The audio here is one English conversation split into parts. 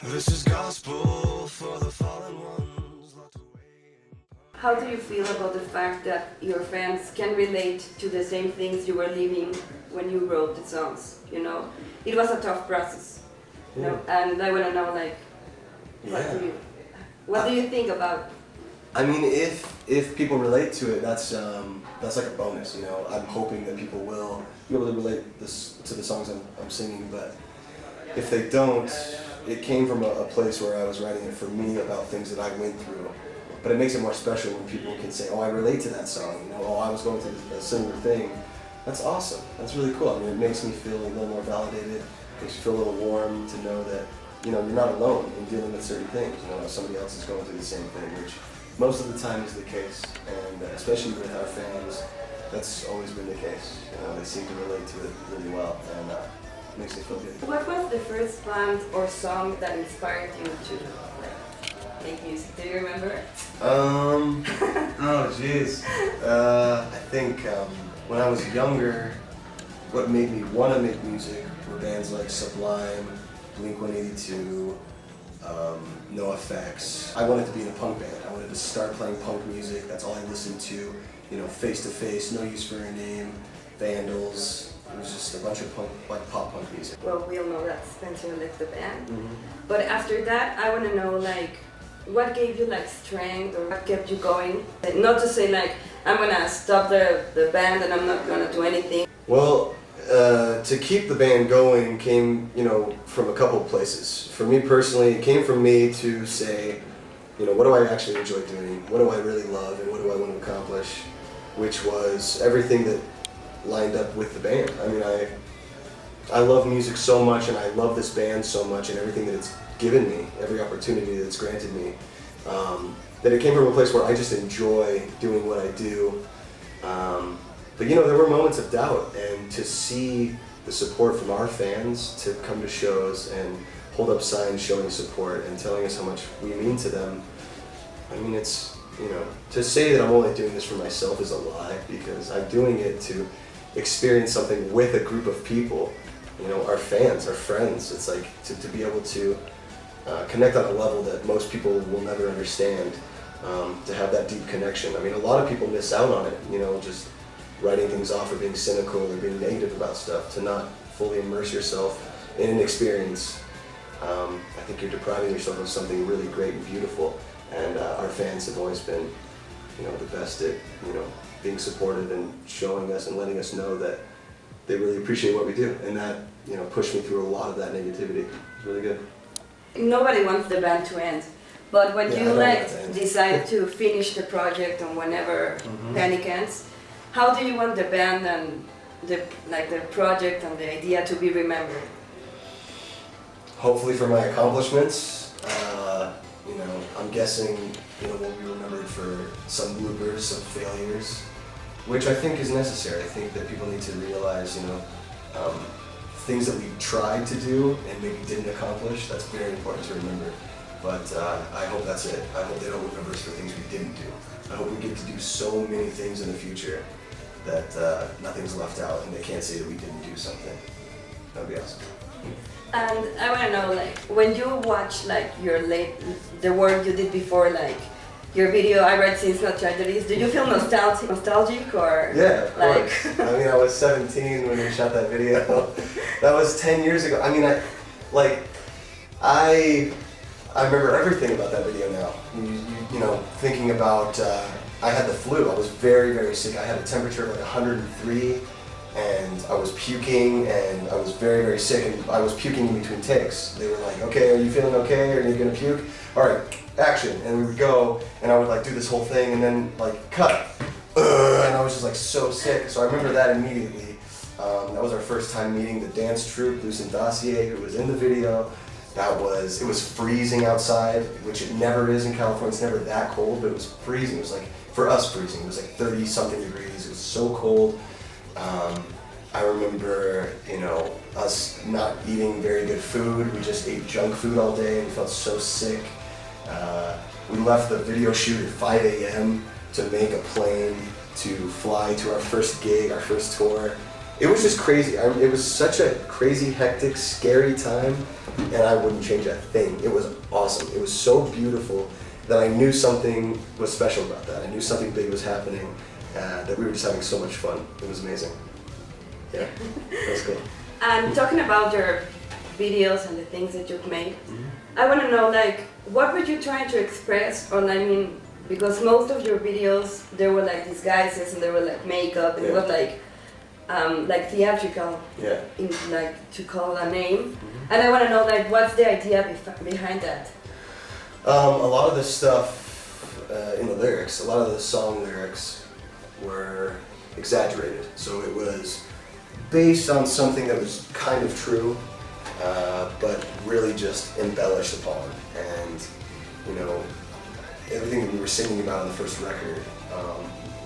This is gospel for the fallen ones locked away. How do you feel about the fact that your fans can relate to the same things you were living when you wrote the songs? You know, it was a tough process. You know, and I want to know, like, what do you think about? I mean, if people relate to it, that's like a bonus. You know, I'm hoping that people will be able to relate to the songs I'm singing. But if they don't, it came from a place where I was writing it for me about things that I went through. But it makes it more special when people can say, "Oh, I relate to that song." You know, "Oh, I was going through a similar thing." That's awesome. That's really cool. I mean, it makes me feel a little more validated. Makes you feel a little warm to know that, you know, you're not alone in dealing with certain things. You know, somebody else is going through the same thing, which most of the time is the case. And especially with our fans, that's always been the case. You know, they seem to relate to it really well, and it makes me feel good. What was the first band or song that inspired you to make music? Do you remember? Oh jeez. I think when I was younger, what made me want to make music were bands like Sublime, Blink-182, NoFX. I wanted to be in a punk band. I wanted to start playing punk music. That's all I listened to. You know, Face to Face, No Use for a Name, Vandals. It was just a bunch of punk, like pop punk music. Well, we all know that Spencer left the band. Mm-hmm. But after that, I want to know, like, what gave you like strength or what kept you going? Not to say like, I'm gonna stop the band and I'm not gonna do anything. Well, to keep the band going came, you know, from a couple of places. For me personally, it came from me to say, you know, what do I actually enjoy doing? What do I really love and what do I want to accomplish? Which was everything that lined up with the band. I mean, I love music so much and I love this band so much and everything that it's given me, every opportunity that's granted me, that it came from a place where I just enjoy doing what I do. But you know, there were moments of doubt, and to see the support from our fans to come to shows and hold up signs showing support and telling us how much we mean to them, I mean, it's, you know, to say that I'm only doing this for myself is a lie, because I'm doing it to experience something with a group of people, you know, our fans, our friends. It's like to be able to connect on a level that most people will never understand, to have that deep connection. I mean, a lot of people miss out on it, you know, just writing things off or being cynical or being negative about stuff, to not fully immerse yourself in an experience. I think you're depriving yourself of something really great and beautiful, and our fans have always been, you know, the best at, you know, being supportive and showing us and letting us know that they really appreciate what we do, and that, you know, pushed me through a lot of that negativity. It's really good. Nobody wants the band to end, but when you like decide to finish the project and whenever Panic ends, how do you want the band and the project and the idea to be remembered? Hopefully for my accomplishments. You know, I'm guessing, you know, we'll be remembered for some bloopers, some failures, which I think is necessary. I think that people need to realize, you know, things that we tried to do and maybe didn't accomplish. That's very important to remember. But I hope that's it. I hope they don't remember us for things we didn't do. I hope we get to do so many things in the future that nothing's left out and they can't say that we didn't do something. That'd be awesome. And I want to know, like, when you watch like the work you did before, like your video, I Write Scenes Not Tragedies, do you feel nostalgic or? Yeah, of like... course. I mean, I was 17 when we shot that video. That was 10 years ago. I mean, I remember everything about that video now. You know, thinking about, I had the flu. I was very, very sick. I had a temperature of like 103, and I was puking, and I was very, very sick, and I was puking in between takes. They were like, okay, are you feeling okay? Are you gonna puke? All right, action. And we would go, and I would like do this whole thing, and then like cut. And I was just like so sick. So I remember that immediately. That was our first time meeting the dance troupe, Lucent Dossier, who was in the video. It was freezing outside, which it never is in California. It's never that cold, but it was freezing. It was like, for us freezing, it was like 30 something degrees. It was so cold. I remember, you know, us not eating very good food. We just ate junk food all day and felt so sick. We left the video shoot at 5 a.m. to make a plane to fly to our first gig, our first tour. it was just crazy. It was such a crazy, hectic, scary time, and I wouldn't change a thing. It was awesome. It was so beautiful that I knew something was special about that. I knew something big was happening, that we were just having so much fun. It was amazing. Yeah, that was cool. And talking about your videos and the things that you've made, I want to know, like, what were you trying to express? Or I mean, because most of your videos, there were like disguises and there were like makeup and it was like theatrical, in, like, to call a name. And I want to know, like, what's the idea behind that? A lot of the stuff in the lyrics, a lot of the song lyrics were exaggerated. So it was based on something that was kind of true, but really just embellished upon. And, you know, everything that we were singing about on the first record,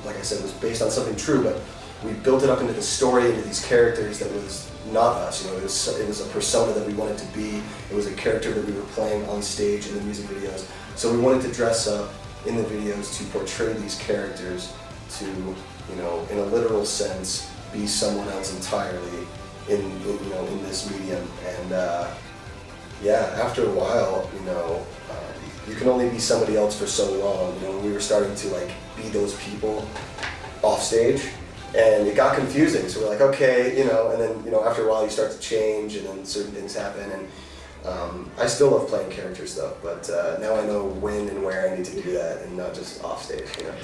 like I said, was based on something true, but we built it up into the story, into these characters that was not us. You know, it was a persona that we wanted to be. It was a character that we were playing on stage in the music videos. So we wanted to dress up in the videos to portray these characters to, you know, in a literal sense, be someone else entirely in you know, in this medium. And yeah, after a while, you know, you can only be somebody else for so long. You know, when we were starting to like be those people off stage, and it got confusing. So we're like, okay, you know, and then, you know, after a while you start to change, and then certain things happen. And I still love playing characters though, but now I know when and where I need to do that, and not just off stage. You know,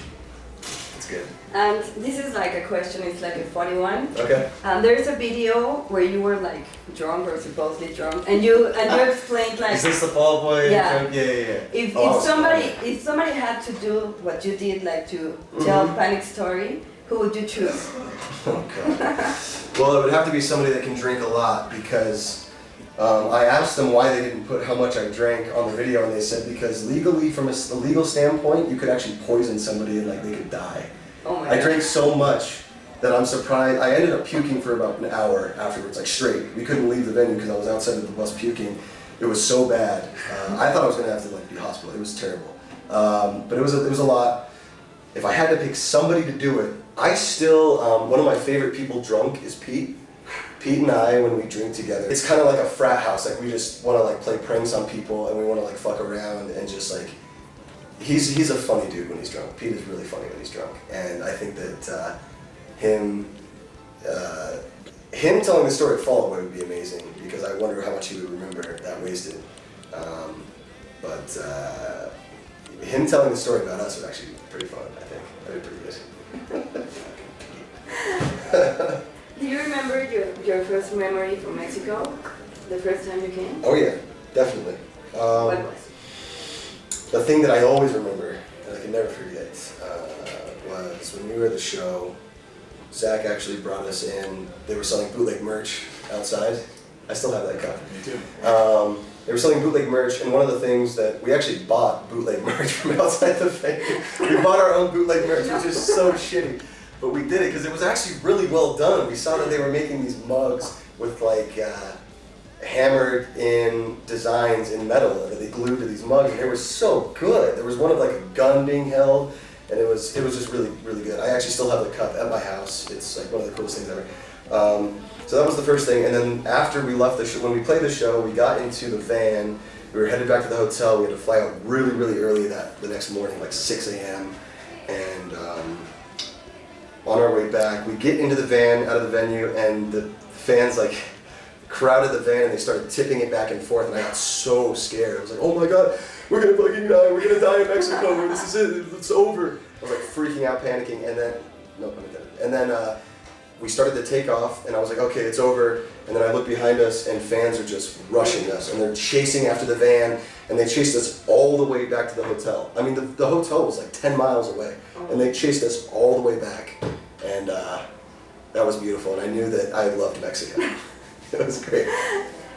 it's good. And this is like a question, it's like a funny one. Okay. There's a video where you were like drunk or supposedly drunk, and you explained like. Is this the Fall Boy? Yeah. Yeah. If somebody had to do what you did, like to tell Panic story, who would you choose? Oh God. Well, it would have to be somebody that can drink a lot, because I asked them why they didn't put how much I drank on the video, and they said because legally, from a legal standpoint, you could actually poison somebody and like they could die. Oh my I God. drank so much that I'm surprised. I ended up puking for about an hour afterwards, like straight. We couldn't leave the venue because I was outside of the bus puking. It was so bad. I thought I was gonna have to like be hospitalized. It was terrible. But it was a lot. If I had to pick somebody to do it, I still, one of my favorite people drunk is Pete. Pete and I, when we drink together, it's kind of like a frat house. Like we just want to like play pranks on people, and we want to like fuck around and just like, he's a funny dude when he's drunk. Pete is really funny when he's drunk. And I think that him telling the story of Fall Boy would be amazing, because I wonder how much he would remember that wasted. But him telling the story about us would actually be pretty fun, I think. That'd be pretty good. Do you remember your first memory from Mexico? The first time you came? Oh yeah, definitely. What was? The thing that I always remember, and I can never forget, was when we were at the show, Zach actually brought us in. They were selling bootleg merch outside. I still have that cup. Me too. They were selling bootleg merch, and one of the things that we actually bought bootleg merch from outside the venue. We bought our own bootleg merch, which is so shitty. But we did it because it was actually really well done. We saw that they were making these mugs with like hammered in designs in metal that they glued to these mugs, and they were so good. There was one of like a gun being held, and it was just really, really good. I actually still have the cup at my house. It's like one of the coolest things ever. So that was the first thing, and then after we left the show, when we played the show, we got into the van. We were headed back to the hotel. We had to fly out really, really early the next morning, like 6 a.m. And on our way back, we get into the van, out of the venue, and the fans like crowded the van and they started tipping it back and forth, and I got so scared. I was like, oh my God, we're gonna fucking die. We're gonna die in Mexico. This is it. It's over. I was like freaking out, panicking, and then, no pun intended. And then we started to take off, and I was like, okay, it's over. And then I look behind us, and fans are just rushing us, and they're chasing after the van, and they chased us all the way back to the hotel. I mean, the hotel was like 10 miles away, and they chased us all the way back, and that was beautiful, and I knew that I loved Mexico. It was great.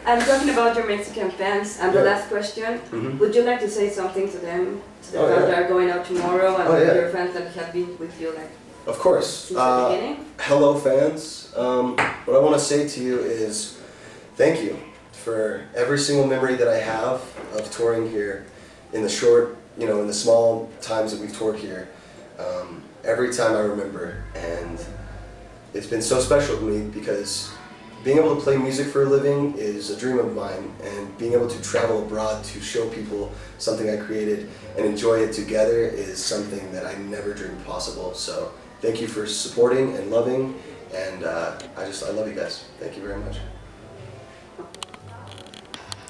I'm talking about your Mexican fans, and the Yeah. last question, would you like to say something to them, to the Oh, fans yeah. that are going out tomorrow, and Oh, yeah. your fans that have been with you like Of course. since the beginning? Hello, fans. What I want to say to you is thank you for every single memory that I have of touring here in the short, in the small times that we've toured here. Every time I remember, and it's been so special to me because being able to play music for a living is a dream of mine, and being able to travel abroad to show people something I created and enjoy it together is something that I never dreamed possible. So thank you for supporting and loving, and I love you guys. Thank you very much.